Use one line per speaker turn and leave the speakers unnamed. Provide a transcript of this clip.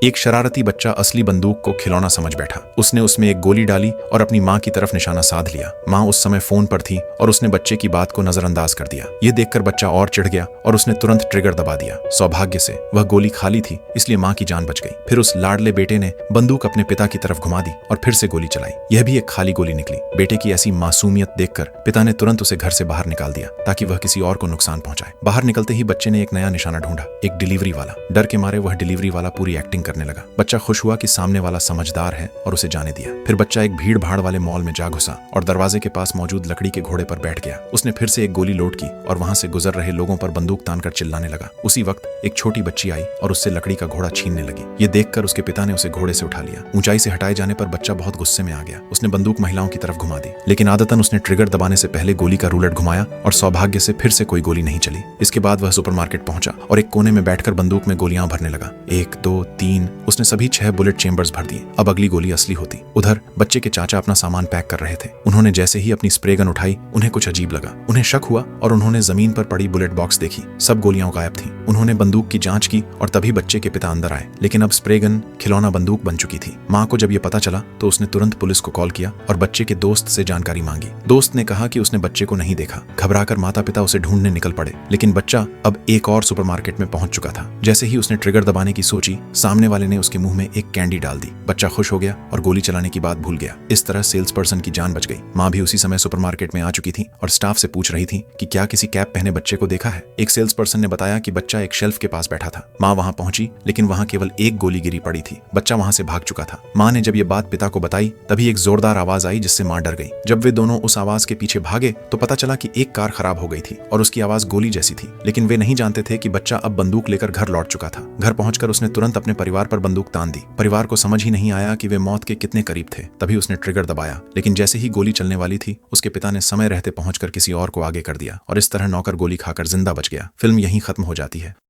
एक शरारती बच्चा असली बंदूक को खिलौना समझ बैठा। उसने उसमें एक गोली डाली और अपनी माँ की तरफ निशाना साध लिया। माँ उस समय फोन पर थी और उसने बच्चे की बात को नजरअंदाज कर दिया। ये देखकर बच्चा और चिढ़ गया और उसने तुरंत ट्रिगर दबा दिया। सौभाग्य से वह गोली खाली थी, इसलिए माँ की जान बच गई। फिर उस लाडले बेटे ने बंदूक अपने पिता की तरफ घुमा दी और फिर से गोली चलाई। यह भी एक खाली गोली निकली। बेटे की ऐसी मासूमियत देखकर पिता ने तुरंत उसे घर से बाहर निकाल दिया ताकि वह किसी और को नुकसान पहुंचाए। बाहर निकलते ही बच्चे ने एक नया निशाना ढूंढा, एक डिलीवरी वाला। डर के मारे वह डिलीवरी वाला पूरी एक्टिंग करने लगा। बच्चा खुश हुआ कि सामने वाला समझदार है और उसे जाने दिया। फिर बच्चा एक भीड़ भाड़ वाले मॉल में जा घुसा और दरवाजे के पास मौजूद लकड़ी के घोड़े पर बैठ गया। उसने फिर से एक गोली लोड की और वहां से गुजर रहे लोगों पर बंदूक तानकर चिल्लाने लगा। उसी वक्त एक छोटी बच्ची आई और उससे लकड़ी का घोड़ा छीनने लगी। ये देखकर उसके पिता ने उसे घोड़े से उठा लिया। ऊंचाई से हटाए जाने पर बच्चा बहुत गुस्से में आ गया। उसने बंदूक महिलाओं की तरफ घुमा दी, लेकिन आदतन उसने ट्रिगर दबाने से पहले गोली का रूलेट घुमाया और सौभाग्य से फिर से कोई गोली नहीं चली। इसके बाद वह सुपरमार्केट पहुंचा और एक कोने में बैठकर बंदूक में गोलियां भरने लगा। 1 2 3 उसने सभी 6 बुलेट चेंबर्स भर दिए। अब अगली गोली असली होती। उधर बच्चे के चाचा अपना सामान पैक कर रहे थे। उन्होंने जैसे ही अपनी स्प्रे गन उठाई, उन्हें कुछ अजीब लगा। उन्हें शक हुआ और उन्होंने जमीन पर पड़ी बुलेट बॉक्स देखी। सब गोलियां गायब थीं। उन्होंने बंदूक की जांच की और तभी बच्चे के पिता अंदर आए, लेकिन अब स्प्रे गन खिलौना बंदूक बन चुकी थी। माँ को जब यह पता चला तो उसने तुरंत पुलिस को कॉल किया और बच्चे के दोस्त से जानकारी मांगी। दोस्त ने कहा कि उसने बच्चे को नहीं देखा। घबराकर माता पिता उसे ढूंढने निकल पड़े, लेकिन बच्चा अब एक और सुपरमार्केट में पहुंच चुका था। जैसे ही उसने ट्रिगर दबाने की सोची, सामने वाले ने उसके मुंह में एक कैंडी डाल दी। बच्चा खुश हो गया और गोली चलाने की बात भूल गया। इस तरह सेल्स पर्सन की जान बच गई। माँ भी उसी समय सुपरमार्केट में आ चुकी थी और स्टाफ से पूछ रही थी कि क्या किसी कैप पहने बच्चे को देखा है। एक सेल्स पर्सन ने बताया कि बच्चा एक शेल्फ के पास बैठा था। माँ वहां पहुंची, लेकिन वहां केवल एक गोली गिरी पड़ी थी। बच्चा वहां से भाग चुका था। माँ ने जब ये बात पिता को बताई, तभी एक जोरदार आवाज आई जिससे माँ डर गई। जब वे दोनों उस आवाज के पीछे भागे तो पता चला कि एक कार खराब हो गई थी और उसकी आवाज गोली जैसी थी। लेकिन वे नहीं जानते थे कि बच्चा अब बंदूक लेकर घर लौट चुका था। घर पहुंचकर उसने तुरंत अपने परिवार पर बंदूक तान दी। परिवार को समझ ही नहीं आया कि वे मौत के कितने करीब थे। तभी उसने ट्रिगर दबाया, लेकिन जैसे ही गोली चलने वाली थी, उसके पिता ने समय रहते पहुंचकर किसी और को आगे कर दिया और इस तरह नौकर गोली खाकर जिंदा बच गया। फिल्म यहीं खत्म हो जाती है।